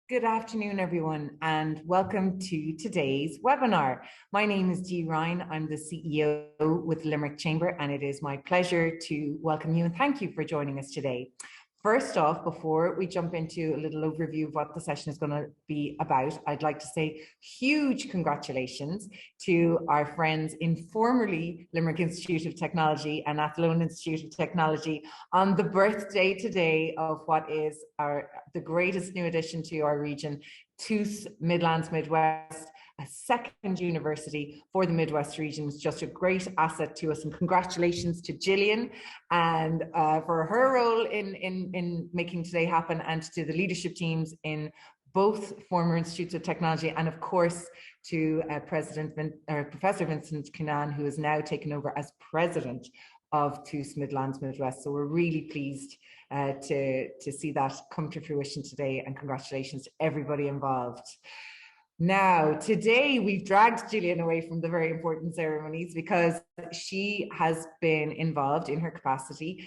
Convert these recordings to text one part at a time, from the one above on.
Good afternoon, everyone, and welcome to today's webinar. My name is Dee Ryan. I'm the CEO with Limerick Chamber, and it is my pleasure to welcome you and thank you for joining us today. First off, before we jump into a little overview of what the session is going to be about, I'd like to say huge congratulations to our friends in formerly Limerick Institute of Technology and Athlone Institute of Technology on the birthday today of what is the greatest new addition to our region, TUS Midlands Midwest, a second university for the Midwest region. Is just a great asset to us, and congratulations to Gillian and for her role in making today happen, and to the leadership teams in both former institutes of technology, and of course to Professor Vincent Cunan, who has now taken over as president of TUS Midlands Midwest. So we're really pleased to see that come to fruition today, and congratulations to everybody involved. Now, today we've dragged Gillian away from the very important ceremonies because she has been involved in her capacity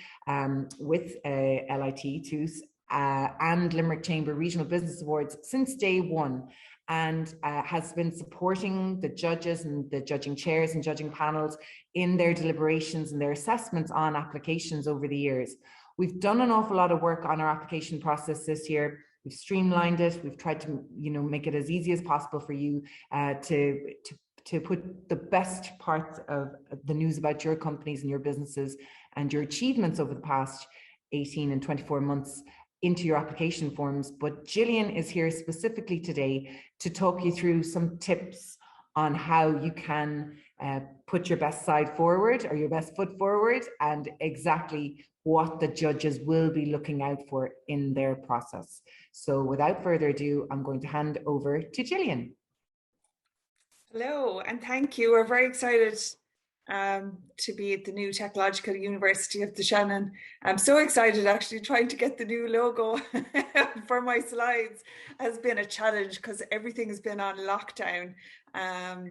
with LIT, TUS, and Limerick Chamber Regional Business Awards since day one, and has been supporting the judges and the judging chairs and judging panels in their deliberations and their assessments on applications over the years. We've done an awful lot of work on our application process this year. We've streamlined it. We've tried to, make it as easy as possible for you to put the best parts of the news about your companies and your businesses and your achievements over the past 18 and 24 months into your application forms. But Gillian is here specifically today to talk you through some tips on how you can put your best side forward, or your best foot forward, and exactly what the judges will be looking out for in their process. So without further ado, I'm going to hand over to Gillian. Hello, and thank you. We're very excited to be at the new Technological University of the Shannon. I'm so excited. Actually, trying to get the new logo for my slides has been a challenge because everything has been on lockdown.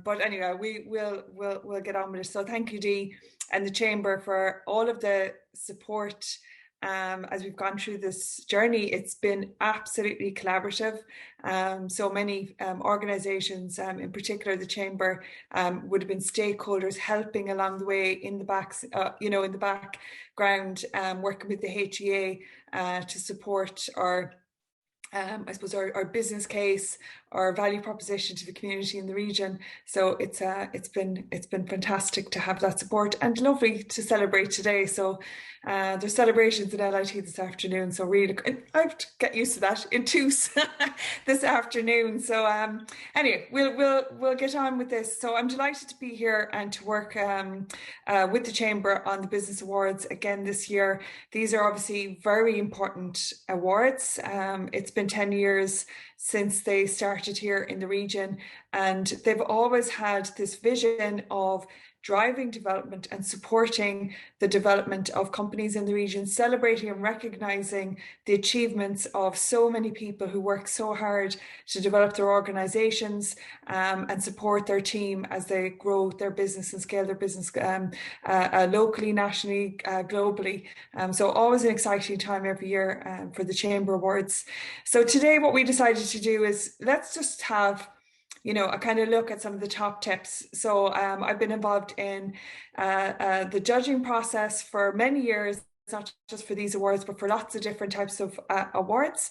But anyway, we'll get on with it. So thank you, Dee, and the Chamber for all of the support as we've gone through this journey. It's been absolutely collaborative. So many organisations, in particular the Chamber, would have been stakeholders helping along the way in the in the background, working with the HEA to support our I suppose our business case, our value proposition to the community in the region. So it's been fantastic to have that support, and lovely to celebrate today. So there's celebrations at LIT this afternoon. So really, I have to get used to that in TUS this afternoon. So anyway, we'll get on with this. So I'm delighted to be here and to work with the Chamber on the Business Awards again this year. These are obviously very important awards. It's been 10 years since they started here in the region, and they've always had this vision of driving development and supporting the development of companies in the region, celebrating and recognising the achievements of so many people who work so hard to develop their organisations and support their team as they grow their business and scale their business locally, nationally, globally. So always an exciting time every year for the Chamber Awards. So today what we decided to do is let's just have a kind of look at some of the top tips. So I've been involved in the judging process for many years, not just for these awards, but for lots of different types of awards,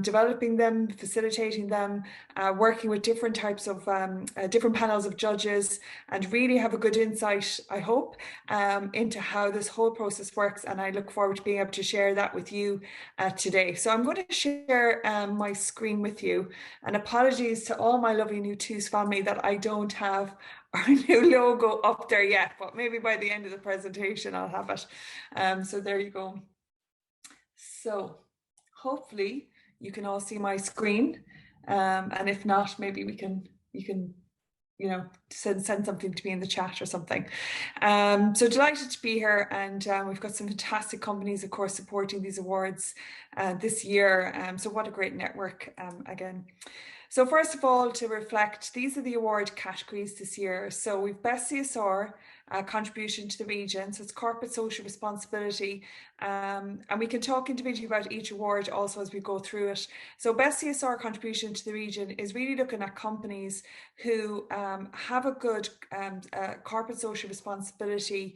developing them, facilitating them, working with different types of different panels of judges, and really have a good insight, I hope, into how this whole process works. And I look forward to being able to share that with you today. So I'm going to share my screen with you, and apologies to all my lovely new TUS family that I don't have our new logo up there yet, but maybe by the end of the presentation I'll have it. So there you go. So hopefully you can all see my screen, and if not, maybe you can send something to me in the chat or something. So delighted to be here, and we've got some fantastic companies, of course, supporting these awards this year. So what a great network again. So first of all, to reflect, these are the award categories this year. So we've Best CSR, contribution to the region, so it's corporate social responsibility, and we can talk individually about each award also as we go through it. So Best CSR contribution to the region is really looking at companies who have a good corporate social responsibility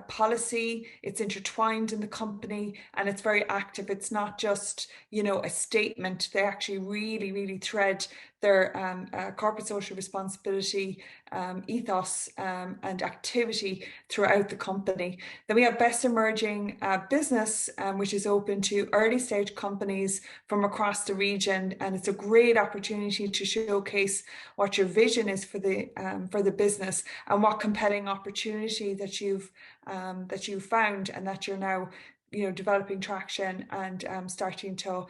policy. It's intertwined in the company and it's very active. It's not just, you know, a statement. They actually really thread their corporate social responsibility ethos and activity throughout the company. Then we have Best Emerging Business, which is open to early stage companies from across the region, and it's a great opportunity to showcase what your vision is for the business and what compelling opportunity that you've found and that you're now, you know, developing traction and starting to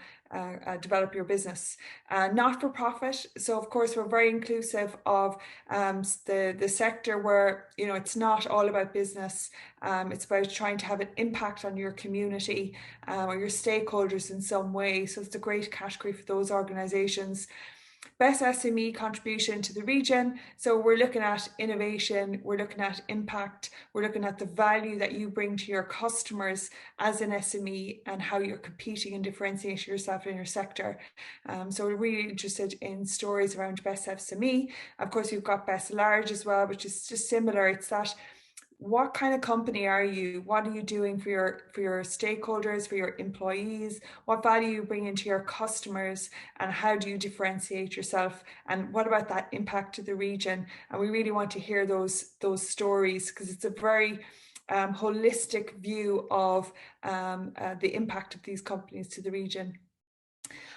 develop your business. Not for profit, so of course we're very inclusive of the sector where, you know, it's not all about business. It's about trying to have an impact on your community or your stakeholders in some way. So it's a great category for those organizations. Best SME contribution to the region. So we're looking at innovation, we're looking at impact, we're looking at the value that you bring to your customers as an SME and how you're competing and differentiating yourself in your sector. So we're really interested in stories around Best SME. Of course, you've got Best Large as well, which is just similar. It's that, what kind of company are you? What are you doing for your stakeholders, for your employees? What value you bring into your customers, and how do you differentiate yourself? And what about that impact to the region? And we really want to hear those stories, because it's a very holistic view of the impact of these companies to the region.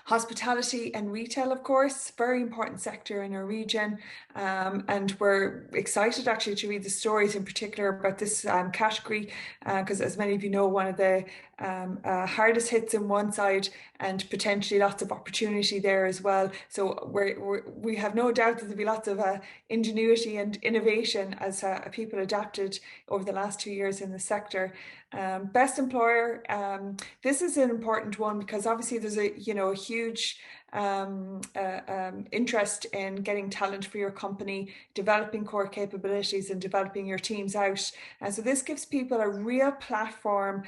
Hospitality and retail, of course, very important sector in our region, and we're excited actually to read the stories in particular about this category, because as many of you know, one of the hardest hits in one side and potentially lots of opportunity there as well. So we have no doubt that there'll be lots of ingenuity and innovation as people adapted over the last 2 years in the sector. Best employer, this is an important one because obviously there's a huge interest in getting talent for your company, developing core capabilities and developing your teams out. And so this gives people a real platform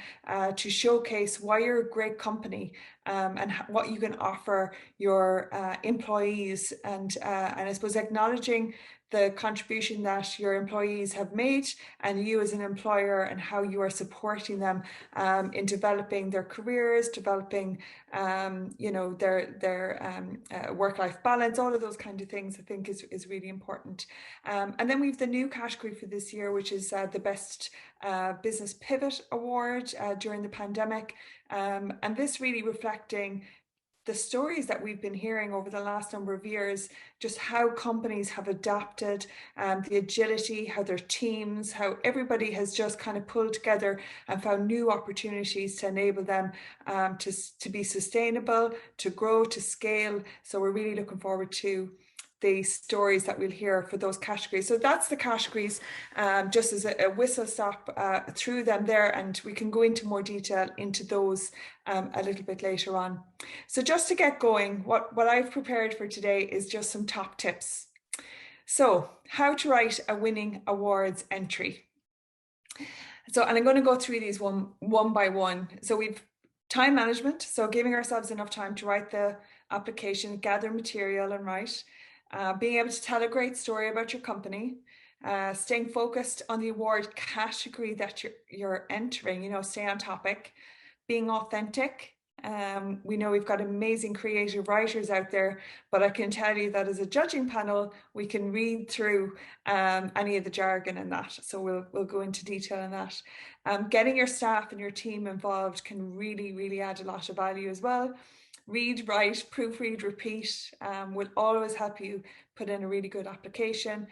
to showcase why you're a great company, and what you can offer your employees, and I suppose acknowledging the contribution that your employees have made, and you as an employer, and how you are supporting them in developing their careers, developing their work-life balance, all of those kind of things I think is really important. And then we have the new category for this year, which is the Best Business Pivot Award during the pandemic, and this really reflecting the stories that we've been hearing over the last number of years, just how companies have adapted, the agility, how their teams, how everybody has just kind of pulled together and found new opportunities to enable them to be sustainable, to grow, to scale. So we're really looking forward to the stories that we'll hear for those categories. So that's the categories, just as a whistle stop through them there, and we can go into more detail into those a little bit later on. So just to get going, what I've prepared for today is just some top tips. So how to write a winning awards entry. So, and I'm going to go through these one by one. So we've time management, so giving ourselves enough time to write the application, gather material and write. Being able to tell a great story about your company, staying focused on the award category that you're entering, stay on topic, being authentic. We know we've got amazing creative writers out there, but I can tell you that as a judging panel, we can read through any of the jargon in that. So we'll go into detail on that. Getting your staff and your team involved can really add a lot of value as well. Read, write, proofread, repeat will always help you put in a really good application.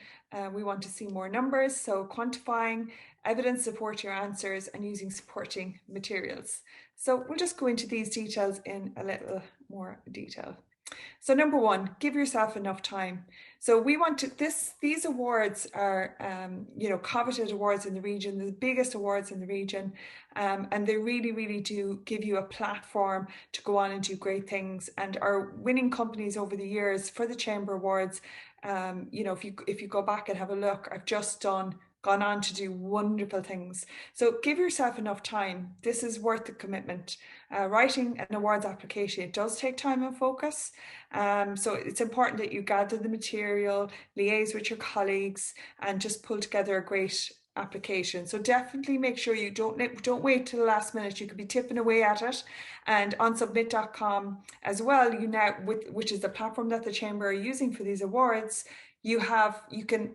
We want to see more numbers, so quantifying, evidence support your answers, and using supporting materials. So we'll just go into these details in a little more detail. So number one, give yourself enough time. So we want to these awards are coveted awards in the region, the biggest awards in the region, and they really do give you a platform to go on and do great things. And our winning companies over the years for the Chamber Awards, if you go back and have a look, I've just gone on to do wonderful things. So give yourself enough time. This is worth the commitment. Writing an awards application, it does take time and focus. So it's important that you gather the material, liaise with your colleagues, and just pull together a great application. So definitely make sure you don't wait till the last minute. You could be tipping away at it. And on submit.com as well, which is the platform that the Chamber are using for these awards, you can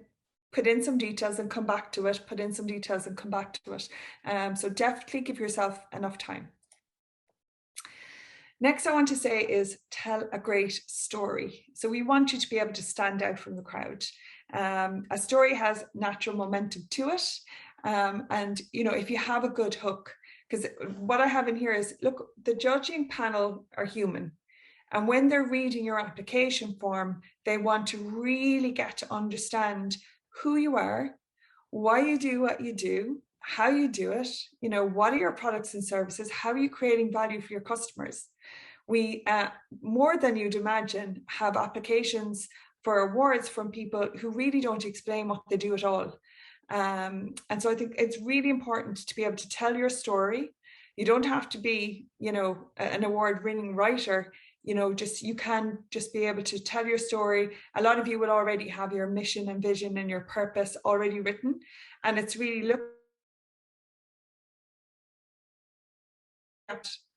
put in some details and come back to it, put in some details and come back to it. So definitely give yourself enough time. Next, I want to say is tell a great story. So we want you to be able to stand out from the crowd. A story has natural momentum to it. And, if you have a good hook, because what I have in here is, look, the judging panel are human. And when they're reading your application form, they want to really get to understand who you are, why you do what you do, how you do it, what are your products and services, how are you creating value for your customers. We, more than you'd imagine, have applications for awards from people who really don't explain what they do at all. And so I think it's really important to be able to tell your story. You don't have to be, an award-winning writer. You can just be able to tell your story. A lot of you will already have your mission and vision and your purpose already written. And it's really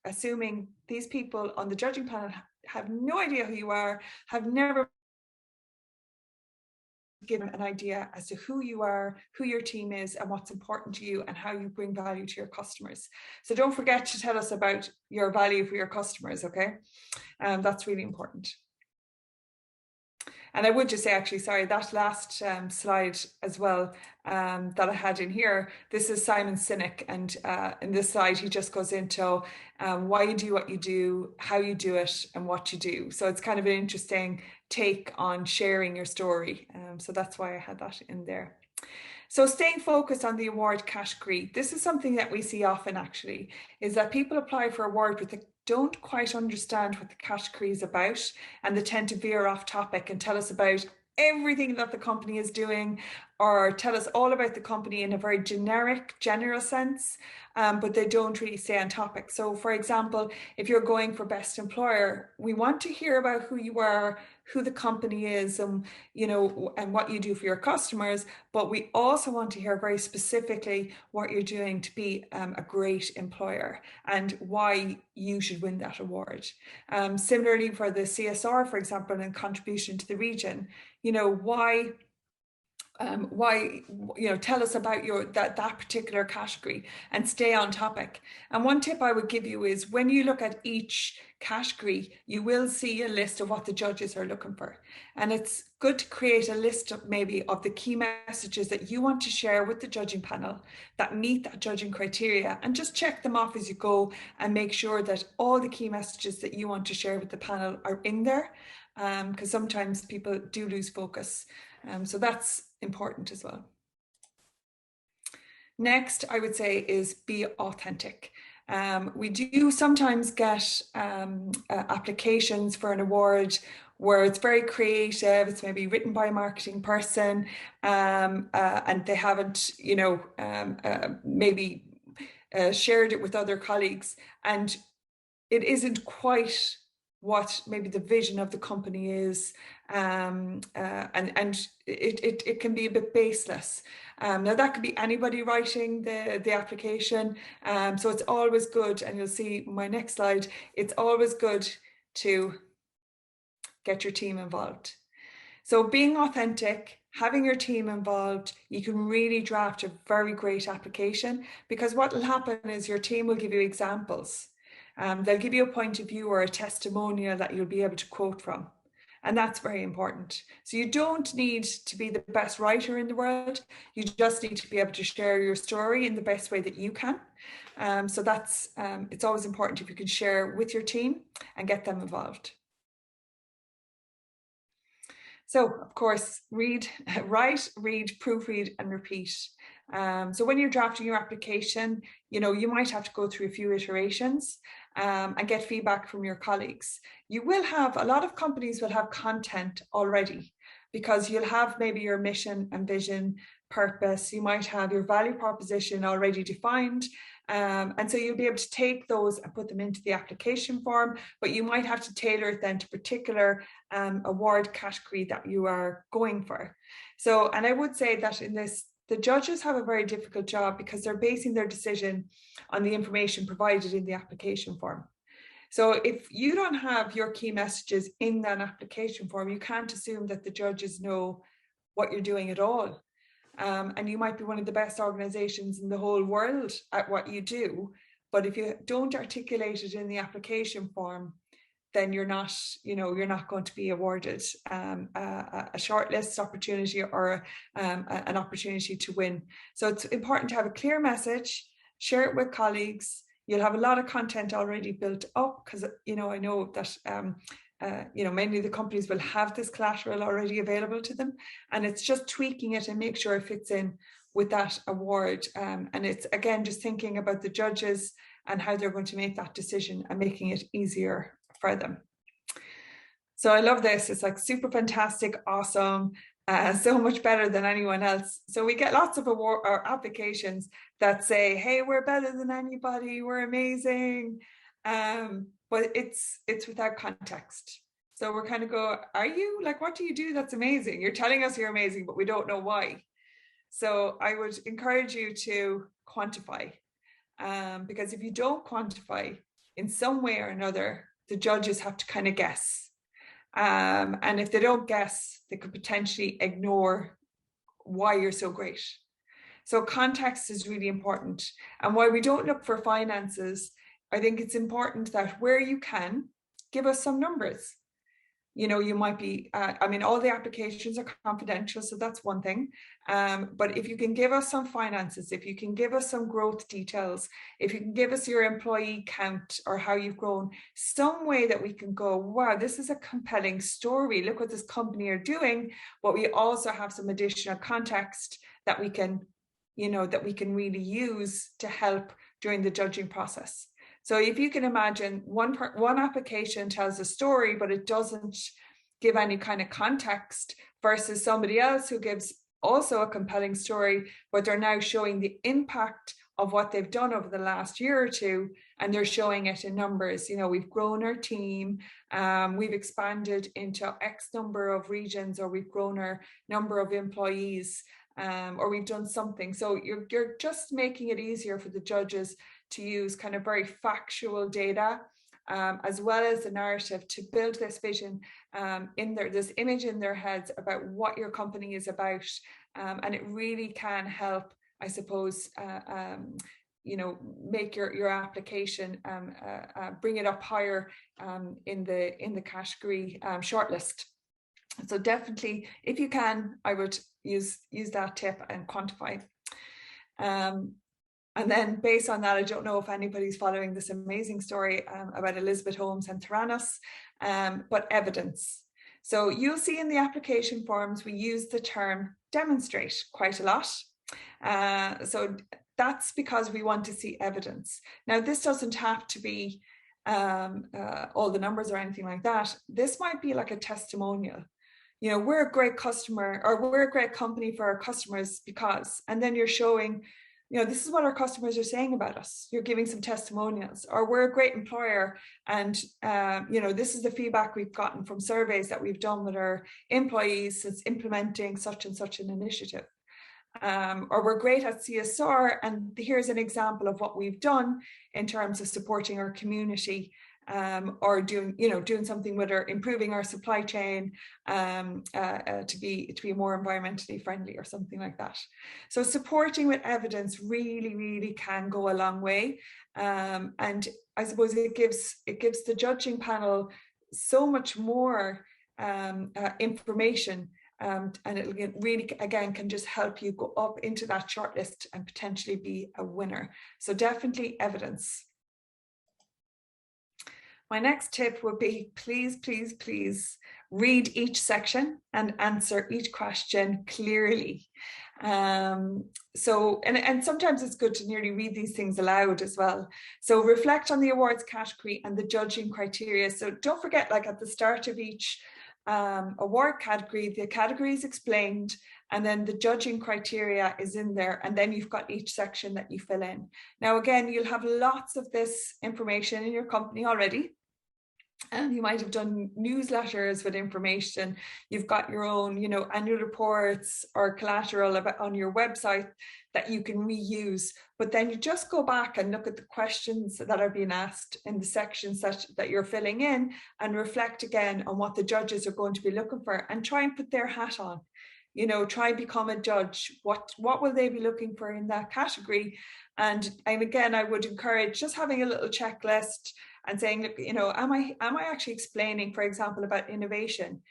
assuming these people on the judging panel have no idea who you are, have never given an idea as to who you are, who your team is, and what's important to you, and how you bring value to your customers. So don't forget to tell us about your value for your customers, okay? That's really important. And I would just say, actually, sorry, that last slide as well that I had in here, this is Simon Sinek. And in this slide, he just goes into why you do what you do, how you do it, and what you do. So it's kind of an interesting take on sharing your story. So that's why I had that in there. So staying focused on the award category, this is something that we see often actually, is that people apply for award but they don't quite understand what the category is about, and they tend to veer off topic and tell us about everything that the company is doing, or tell us all about the company in a very generic, general sense, but they don't really stay on topic. So for example, if you're going for best employer, we want to hear about who you are, who the company is, and and what you do for your customers, but we also want to hear very specifically what you're doing to be a great employer and why you should win that award. Similarly for the CSR, for example, and contribution to the region, why tell us about that particular category and stay on topic. And one tip I would give you is, when you look at each category, you will see a list of what the judges are looking for, and it's good to create a list of maybe of the key messages that you want to share with the judging panel that meet that judging criteria, and just check them off as you go and make sure that all the key messages that you want to share with the panel are in there, because sometimes people do lose focus. So that's important as well. Next, I would say, is be authentic. We do sometimes get applications for an award where it's very creative, it's maybe written by a marketing person, and they haven't, maybe shared it with other colleagues, and it isn't quite what maybe the vision of the company is, and it can be a bit baseless. Now that could be anybody writing the application, so it's always good, and you'll see my next slide, it's always good to get your team involved. So being authentic, having your team involved, you can really draft a very great application, because what will happen is your team will give you examples. They'll give you a point of view or a testimonial that you'll be able to quote from. And that's very important. So you don't need to be the best writer in the world. You just need to be able to share your story in the best way that you can. So that's, it's always important if you can share with your team and get them involved. So, of course, write, read, proofread, and repeat. So when you're drafting your application, you might have to go through a few iterations and get feedback from your colleagues. A lot of companies will have content already, because you'll have maybe your mission and vision, purpose. You might have your value proposition already defined. And so you'll be able to take those and put them into the application form, but you might have to tailor it then to particular award category that you are going for. So, and I would say that in this, the judges have a very difficult job, because they're basing their decision on the information provided in the application form. So if you don't have your key messages in that application form, you can't assume that the judges know what you're doing at all. And you might be one of the best organizations in the whole world at what you do, but if you don't articulate it in the application form, then you're not going to be awarded a shortlist opportunity or an opportunity to win. So it's important to have a clear message, share it with colleagues. You'll have a lot of content already built up, because I know that many of the companies will have this collateral already available to them, and it's just tweaking it and make sure it fits in with that award. And it's, again, just thinking about the judges and how they're going to make that decision and making it easier for them. So I love this. It's like super fantastic, awesome, so much better than anyone else. So we get lots of award or applications that say, hey, we're better than anybody, we're amazing. But it's without context. So we're kind of go, are you? Like, what do you do that's amazing? You're telling us you're amazing, but we don't know why. So I would encourage you to quantify, because if you don't quantify in some way or another, the judges have to kind of guess. And if they don't guess, they could potentially ignore why you're so great. So context is really important. And while we don't look for finances, I think it's important that where you can, give us some numbers. You might be, all the applications are confidential, so that's one thing. But if you can give us some finances, if you can give us some growth details, if you can give us your employee count or how you've grown, some way that we can go, wow, this is a compelling story. Look what this company are doing. But we also have some additional context that we can really use to help during the judging process. So if you can imagine one application tells a story, but it doesn't give any kind of context, versus somebody else who gives also a compelling story, but they're now showing the impact of what they've done over the last year or two, and they're showing it in numbers. We've grown our team, we've expanded into X number of regions, or we've grown our number of employees, or we've done something. So you're just making it easier for the judges to use kind of very factual data, as well as the narrative, to build this vision this image in their heads about what your company is about. And it really can help, I suppose, make your application, bring it up higher in the category shortlist. So definitely, if you can, I would use that tip and quantify. And then based on that, I don't know if anybody's following this amazing story about Elizabeth Holmes and Theranos, but evidence. So you'll see in the application forms, we use the term demonstrate quite a lot. So that's because we want to see evidence. Now, this doesn't have to be all the numbers or anything like that. This might be like a testimonial. We're a great customer, or we're a great company for our customers because, and then you're showing, this is what our customers are saying about us. You're giving some testimonials. Or we're a great employer, and this is the feedback we've gotten from surveys that we've done with our employees since implementing such and such an initiative. Or we're great at CSR, and here's an example of what we've done in terms of supporting our community, or doing something with improving our supply chain to be more environmentally friendly, or something like that. So supporting with evidence really, really can go a long way, and I suppose it gives the judging panel so much more information. And it really, again, can just help you go up into that shortlist and potentially be a winner. So definitely evidence. My next tip would be, please, please, please read each section and answer each question clearly. And sometimes it's good to nearly read these things aloud as well. So reflect on the awards category and the judging criteria. So don't forget, like at the start of each award category, the category is explained, and then the judging criteria is in there, and then you've got each section that you fill in. Now, again, you'll have lots of this information in your company already. And you might have done newsletters with information. You've got your own, annual reports or collateral on your website that you can reuse. But then you just go back and look at the questions that are being asked in the sections that you're filling in, and reflect again on what the judges are going to be looking for, and try and put their hat on. Try and become a judge. What will they be looking for in that category? And again, I would encourage just having a little checklist and saying, look, am I actually explaining, for example, about innovation?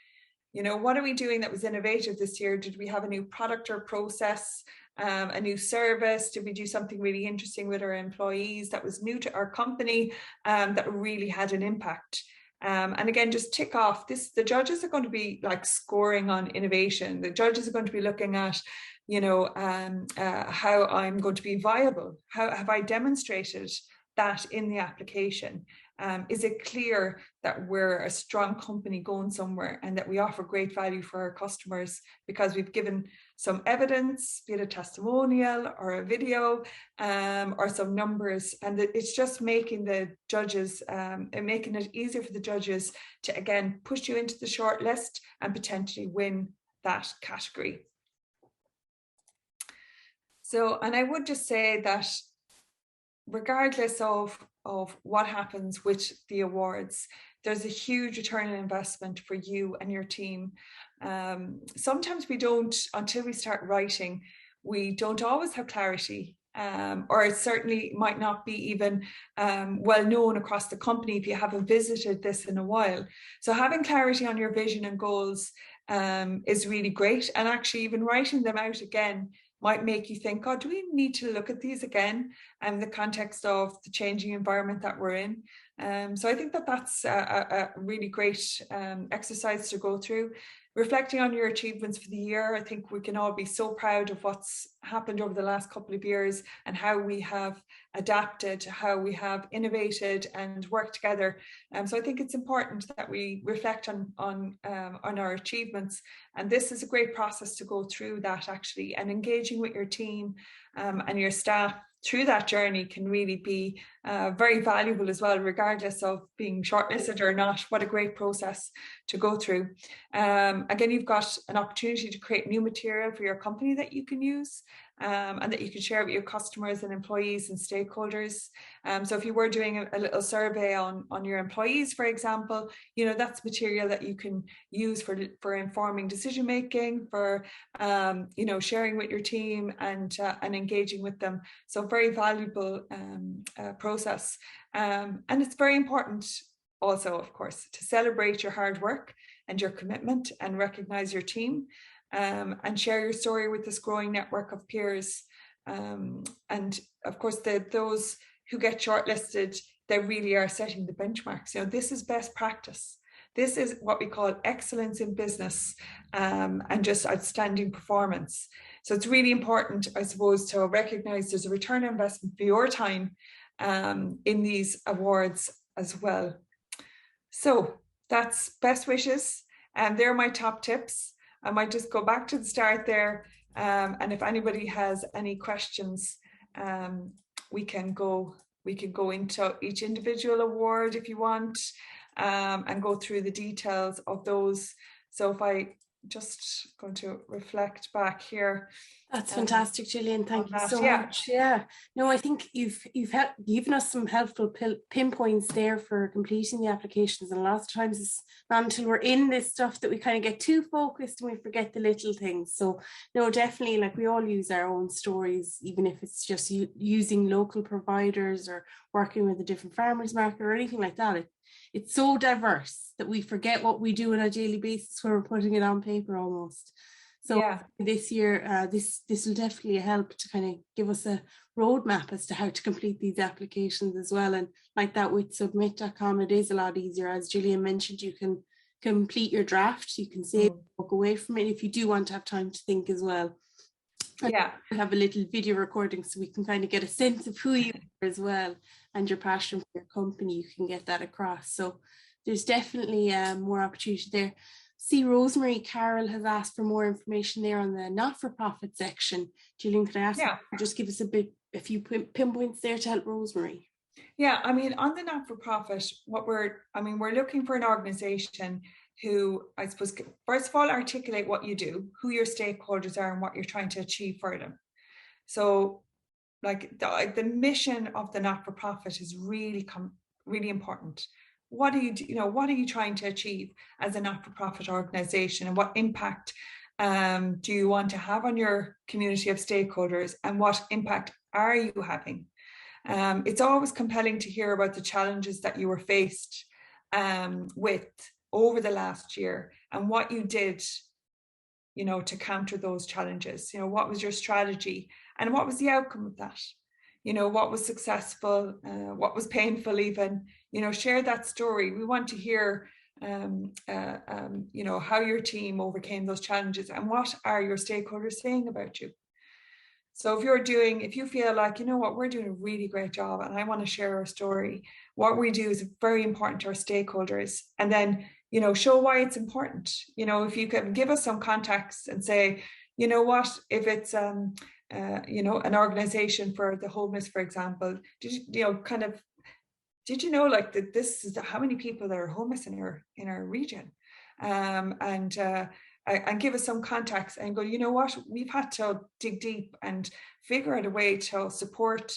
What are we doing that was innovative this year? Did we have a new product or process, a new service? Did we do something really interesting with our employees that was new to our company, that really had an impact? And again, just tick off this. The judges are going to be like scoring on innovation. The judges are going to be looking at, how I'm going to be viable. How have I demonstrated that in the application? Is it clear that we're a strong company going somewhere, and that we offer great value for our customers because we've given some evidence, be it a testimonial or a video, or some numbers? And it's just making the judges, and making it easier for the judges to, again, push you into the short list and potentially win that category. So, and I would just say that regardless of what happens with the awards, there's a huge return on investment for you and your team. Sometimes we don't, until we start writing, we don't always have clarity, or it certainly might not be even well known across the company if you haven't visited this in a while. So having clarity on your vision and goals is really great, and actually even writing them out again might make you think, oh, do we need to look at these again in the context of the changing environment that we're in? So I think that's a really great exercise to go through. Reflecting on your achievements for the year, I think we can all be so proud of what's happened over the last couple of years and how we have adapted, how we have innovated and worked together. So I think it's important that we reflect on our achievements. And this is a great process to go through that, actually, and engaging with your team and your staff through that journey can really be very valuable as well, regardless of being shortlisted or not. What a great process to go through. Again, you've got an opportunity to create new material for your company that you can use, and that you can share with your customers and employees and stakeholders. So if you were doing a little survey on your employees, for example, that's material that you can use for informing decision making, for sharing with your team and engaging with them. So very valuable process. And it's very important also, of course, to celebrate your hard work and your commitment and recognize your team, and share your story with this growing network of peers. And of course, those who get shortlisted, they really are setting the benchmarks. This is best practice. This is what we call excellence in business, and just outstanding performance. So it's really important, I suppose, to recognize there's a return on investment for your time in these awards as well. So that's best wishes, and they're my top tips. I might just go back to the start there, and if anybody has any questions, we can go into each individual award if you want, and go through the details of those. So if I just going to reflect back here. That's fantastic, Gillian. Thank you so much. Yeah. No, I think you've given us some helpful pinpoints there for completing the applications. And a lot of times it's not until we're in this stuff that we kind of get too focused and we forget the little things. So no, definitely, like, we all use our own stories, even if it's just using local providers or working with a different farmers market or anything like that. It's so diverse that we forget what we do on a daily basis when we're putting it on paper almost. So this year, this will definitely help to kind of give us a roadmap as to how to complete these applications as well. And like that with submit.com, it is a lot easier. As Gillian mentioned, you can complete your draft. You can save, walk away from it if you do want to have time to think as well. Yeah, we have a little video recording so we can kind of get a sense of who you are as well, and your passion for your company. You can get that across. So there's definitely more opportunity there. See, Rosemary Carroll has asked for more information there on the not-for-profit section. Gillian, could I ask you just give us a few pinpoints there to help Rosemary? Yeah, I mean, on the not-for-profit, we're looking for an organization who, I suppose, first of all, articulate what you do, who your stakeholders are, and what you're trying to achieve for them. So, like the mission of the not-for-profit is really important. What do you do? What are you trying to achieve as a not-for-profit organization, and what impact do you want to have on your community of stakeholders, and what impact are you having? It's always compelling to hear about the challenges that you were faced with over the last year, and what you did, to counter those challenges. What was your strategy, and what was the outcome of that? What was successful, what was painful even, share that story. We want to hear, how your team overcame those challenges, and what are your stakeholders saying about you. So if you feel like, we're doing a really great job and I want to share our story, what we do is very important to our stakeholders. And then, show why it's important. If you can give us some context and say, if it's, an organization for the homeless, for example, did you know like that this is how many people that are homeless in our region? And give us some context and go, we've had to dig deep and figure out a way to support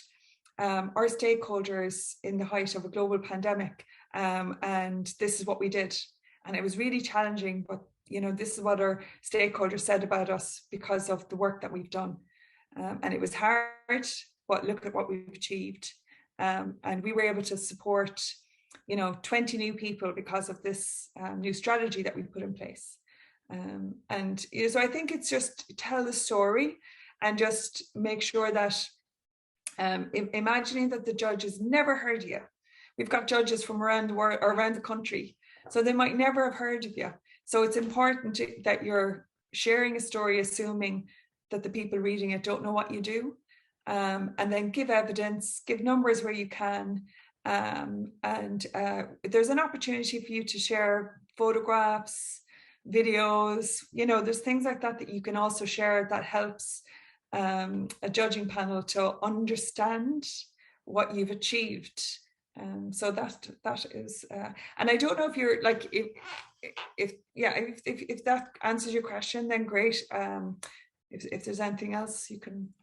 our stakeholders in the height of a global pandemic. And this is what we did. And it was really challenging, but, this is what our stakeholders said about us because of the work that we've done. And it was hard, but look at what we've achieved. And we were able to support, 20 new people because of this new strategy that we put in place. So I think it's just tell the story and just make sure that imagining that the judges never heard of you. We've got judges from around the world or around the country, so they might never have heard of you. So it's important that you're sharing a story, assuming that the people reading it don't know what you do, and then give evidence, give numbers where you can. There's an opportunity for you to share photographs, videos, there's things like that you can also share that helps a judging panel to understand what you've achieved. So that is, and I don't know if you're like, if that answers your question, then great. If there's anything else you can.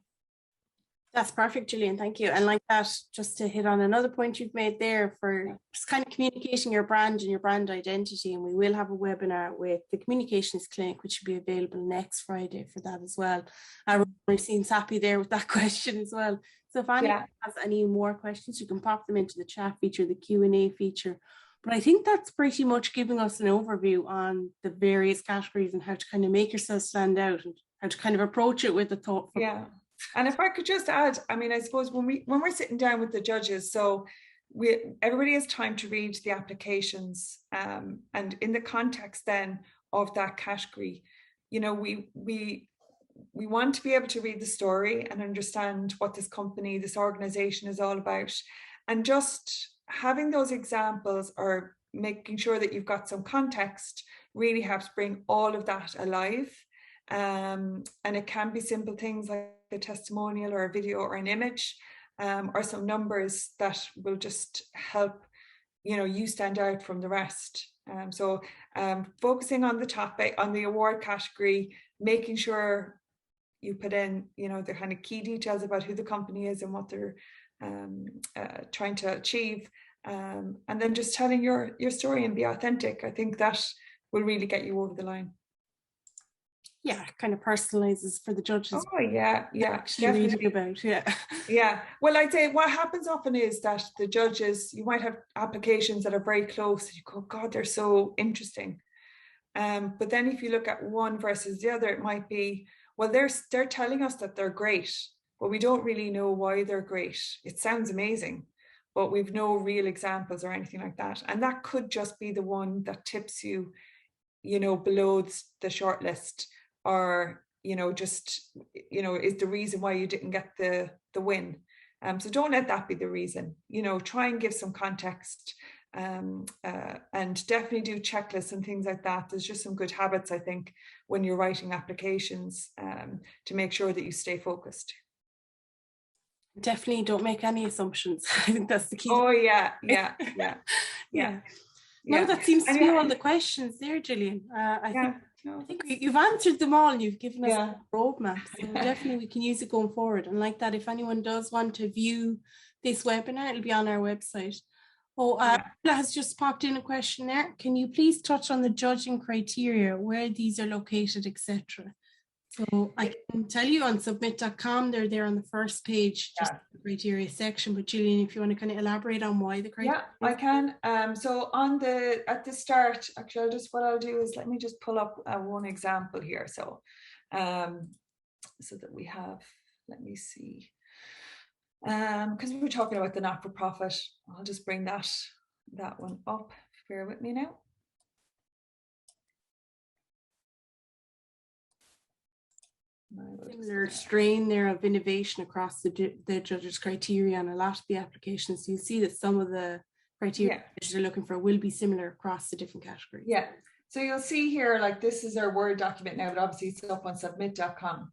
That's perfect, Gillian. Thank you. And like that, just to hit on another point you've made there for just kind of communicating your brand and your brand identity. And we will have a webinar with the Communications Clinic, which will be available next Friday for that as well. I've seen Sappy there with that question as well. So if anyone has any more questions, you can pop them into the chat feature, the Q&A feature. But I think that's pretty much giving us an overview on the various categories and how to kind of make yourself stand out and how to kind of approach it with a thought. Yeah. And if I could just add, I suppose when we're sitting down with the judges, so everybody has time to read the applications, and in the context then of that category, we want to be able to read the story and understand what this company, this organization is all about, and just having those examples or making sure that you've got some context really helps bring all of that alive. And it can be simple things like a testimonial or a video or an image, or some numbers that will just help you stand out from the rest. So focusing on the topic, on the award category, making sure you put in the kind of key details about who the company is and what they're trying to achieve, and then just telling your story and be authentic. I think that will really get you over the line. Yeah, kind of personalizes for the judges. Oh yeah, actually reading about, yeah. Well, I'd say what happens often is that the judges, you might have applications that are very close. And you go, God, they're so interesting. But then if you look at one versus the other, it might be, well, they're telling us that they're great, but we don't really know why they're great. It sounds amazing, but we've no real examples or anything like that. And that could just be the one that tips you below the shortlist, or just is the reason why you didn't get the win. So don't let that be the reason. Try and give some context, and definitely do checklists and things like that. There's just some good habits, I think, when you're writing applications, to make sure that you stay focused. Definitely don't make any assumptions. I think that's the key. Oh yeah. No, that seems to be all the questions there, Gillian. I think you've answered them all, and you've given us a roadmap. So definitely we can use it going forward. And like that, if anyone does want to view this webinar, it'll be on our website. Paula has just popped in a question there. Can you please touch on the judging criteria, where these are located, etc.? So I can tell you on submit.com, they're there on the first page, just the criteria section. But Gillian, if you want to kind of elaborate on why the criteria. Yeah, I can. So at the start, actually, what I'll do is let me just pull up one example here. So, so that we have, let me see. Because we were talking about the not-for-profit, I'll just bring that one up. Bear with me now. Similar strain there of innovation across the judges' criteria and a lot of the applications. So you see that some of the criteria they're looking for will be similar across the different categories. Yeah. So you'll see here, like this is our Word document now, but obviously it's up on submit.com.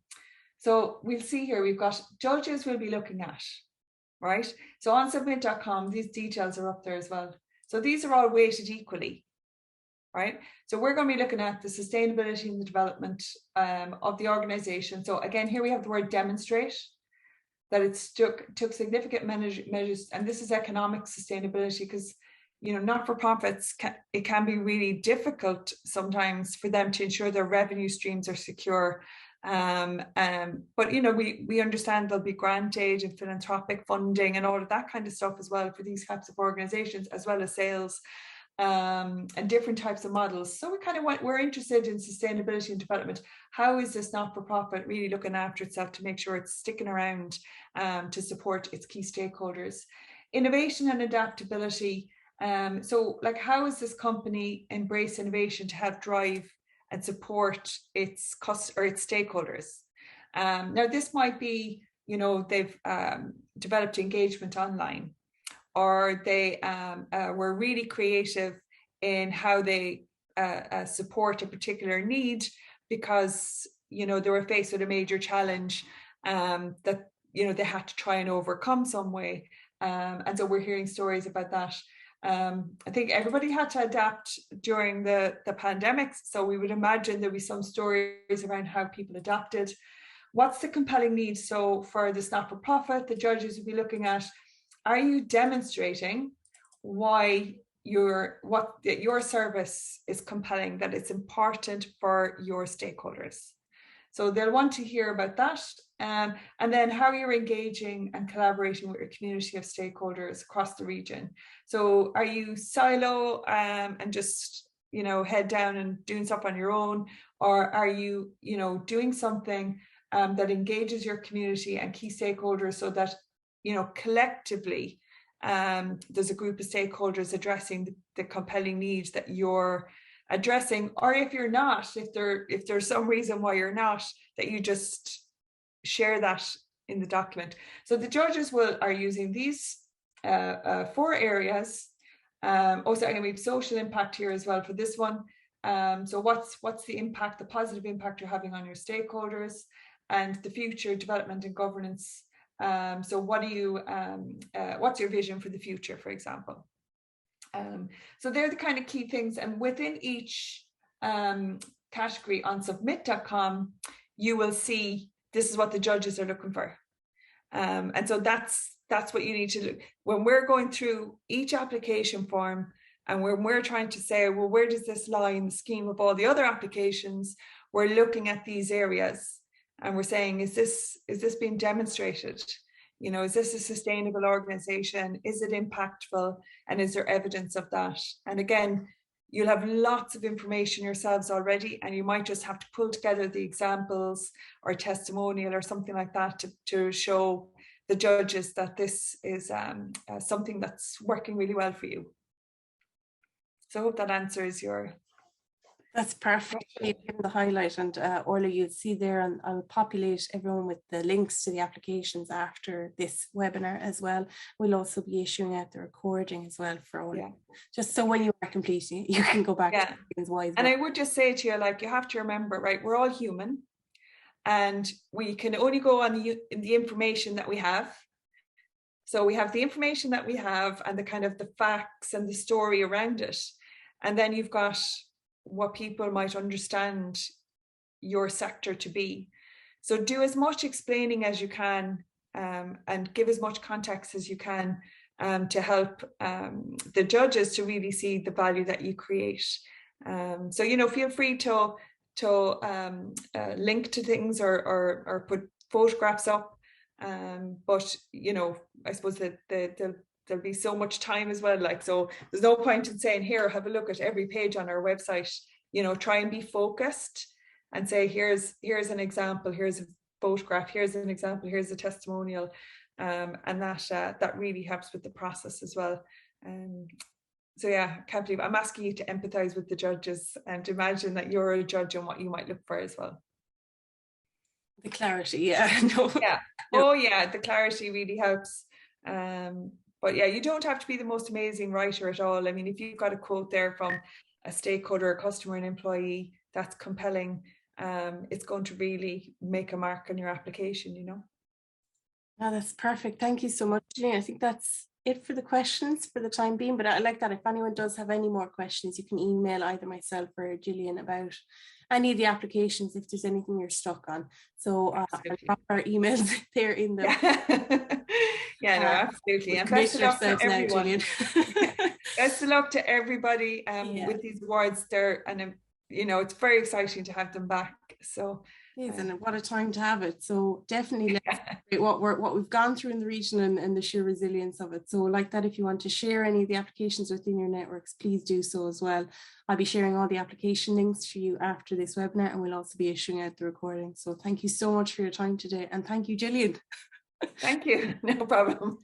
So we'll see here, we've got judges we'll be looking at, right? So on submit.com, these details are up there as well. So these are all weighted equally. Right, so we're going to be looking at the sustainability and the development of the organization. So again, here we have the word demonstrate, that it took significant measures, and this is economic sustainability, because not-for-profits it can be really difficult sometimes for them to ensure their revenue streams are secure. But we understand there'll be grant aid and philanthropic funding and all of that kind of stuff as well for these types of organizations, as well as sales. And different types of models. So we're interested in sustainability and development. How is this not-for-profit really looking after itself to make sure it's sticking around to support its key stakeholders? Innovation and adaptability. So like, how is this company embrace innovation to help drive and support its stakeholders? Now this might be, they've developed engagement online, or they were really creative in how they support a particular need, because they were faced with a major challenge that they had to try and overcome some way, and so we're hearing stories about that. I think everybody had to adapt during the pandemic, so we would imagine there'll be some stories around how people adapted. What's the compelling need? So for this not-for-profit, the judges will be looking at, are you demonstrating why your service is compelling, that it's important for your stakeholders? So they'll want to hear about that. And then how you're engaging and collaborating with your community of stakeholders across the region. So are you silo and just head down and doing stuff on your own, or are you doing something that engages your community and key stakeholders, so that collectively, there's a group of stakeholders addressing the compelling needs that you're addressing, or if you're not, if there's some reason why you're not, that you just share that in the document. So the judges are using these 4 areas. Also, we have social impact here as well for this one. So what's the impact, the positive impact you're having on your stakeholders, and the future development and governance. So what do you, what's your vision for the future, for example? So they're the kind of key things. And within each category on submit.com, you will see this is what the judges are looking for. And so that's what you need to do. When we're going through each application form, and when we're trying to say, well, where does this lie in the scheme of all the other applications, we're looking at these areas. And we're saying, is this being demonstrated? Is this a sustainable organization? Is it impactful? And is there evidence of that? And again, you'll have lots of information yourselves already, and you might just have to pull together the examples or testimonial or something like that to show the judges that this is something that's working really well for you. So I hope that answers your That's perfect. You've given the highlight, and Orla, you'll see there, and I'll populate everyone with the links to the applications after this webinar as well. We'll also be issuing out the recording as well for all, just so when you are completing it, you can go back to reasons why. And I would just say to you, like, you have to remember, right, we're all human, and we can only go on the information that we have. So we have the information that we have and the kind of the facts and the story around it. And then you've got what people might understand your sector to be. So do as much explaining as you can, and give as much context as you can, to help the judges to really see the value that you create. So, you know, feel free to link to things or put photographs up. But, you know, I suppose that there'll be so much time as well. Like, so there's no point in saying, here, have a look at every page on our website. You know, try and be focused and say, here's an example, here's a photograph, here's an example, here's a testimonial. And that really helps with the process as well. So yeah, I can't believe I'm asking you to empathize with the judges and to imagine that you're a judge and what you might look for as well. The clarity, no. Yeah. Oh yeah, the clarity really helps. But yeah, you don't have to be the most amazing writer at all. I mean, if you've got a quote there from a stakeholder, a customer, an employee, that's compelling. It's going to really make a mark on your application, you know. Oh, that's perfect. Thank you so much, Gillian. I think that's it for the questions for the time being, but I like that if anyone does have any more questions, you can email either myself or Gillian about any of the applications if there's anything you're stuck on. So I'll drop our emails there in the no, absolutely. And best of luck to everyone. Best of luck to everybody with these awards there, and you know, it's very exciting to have them back. So it is, and what a time to have it. So definitely let's celebrate what we've gone through in the region and the sheer resilience of it. So like that, if you want to share any of the applications within your networks, please do so as well. I'll be sharing all the application links for you after this webinar, and we'll also be issuing out the recording. So thank you so much for your time today, and thank you, Gillian. Thank you, no problem.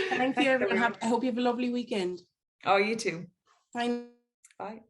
Thank you, everyone. I hope you have a lovely weekend. Oh, you too. Bye. Bye.